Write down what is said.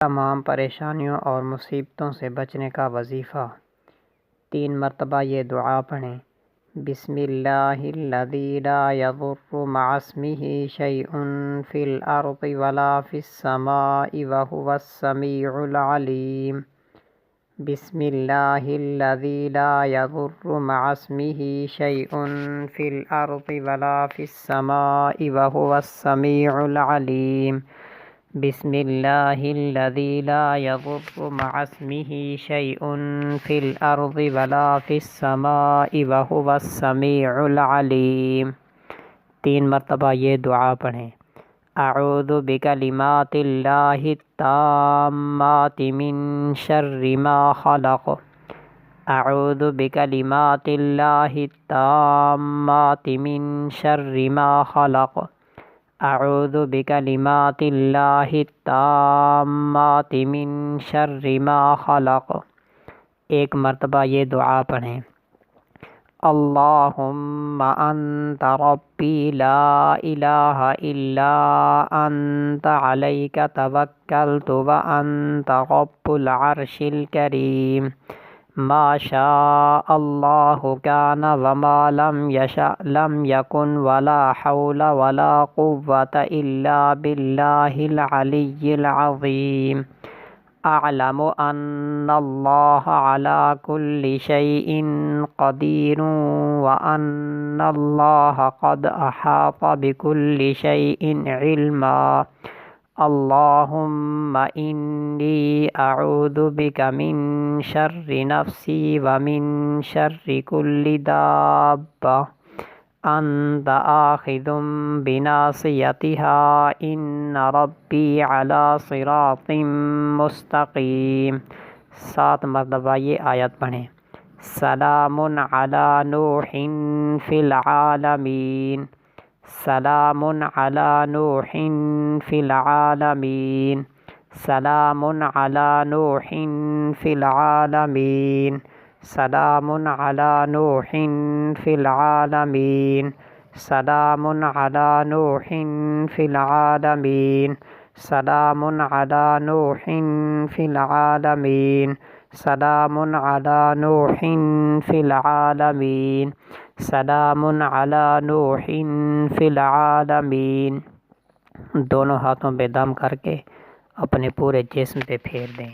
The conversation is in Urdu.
تمام پریشانیوں اور مصیبتوں سے بچنے کا وظیفہ 3 مرتبہ یہ دعا پڑھیں۔ بسم اللہ الذی لا یضر مع اسمہ شیء فی الارض ولا فی السماء وہو السمیع العلیم۔ بسم اللہ الذی لا یضر مع اسمہ شیء فی الارض ولا فی السماء وہو السمیع العلیم۔ بسم اللہ الذی لا یضر مع اسمہ شیء فی الارض ولا فی السماء وہو السمیع العلیم۔ 3 مرتبہ یہ دعا پڑھیں۔ اعوذ بکلمات اللہ التامات من شر ما خلق۔ اعوذ بکلمات اللہ التامات من شر ما خلق۔ اعوذ بکلمات اللہ التامات من شر ما خلق۔ 1 مرتبہ یہ دعا پڑھیں۔ اللہم انت ربی لا الہ الا انت علیک توکلت وانت رب العرش الکریم۔ ما شاء اللہ کان وما لم یشأ لم یکن ولا حول ولا قوة الا باللہ العلی العظیم۔ اعلم ان اللہ علی کل شیء قدیر وان اللہ قد احاط بکل شیء علما۔ اللہم انی اعوذ بک من شر نفسی ومن شر کل دابہ انت آخذ بناصیتها ان ربی علی صراط مستقیم۔ 7 مرتبہ یہ آیت پڑھیں۔ سلام علی نوح فی العالمین۔ سلام علی نوح فی العالمین۔ سلام علی نوح فی العالمین۔ سلام علی نوح فی العالمین۔ سلام علی نوح فی العالمین۔ سلام علی نوح فی العالمین۔ سلام علی نوح فی العالمین۔ سلام علی نوح فی العالمین۔ دونوں ہاتھوں پہ دم کر کے اپنے پورے جسم پہ پھیر دیں۔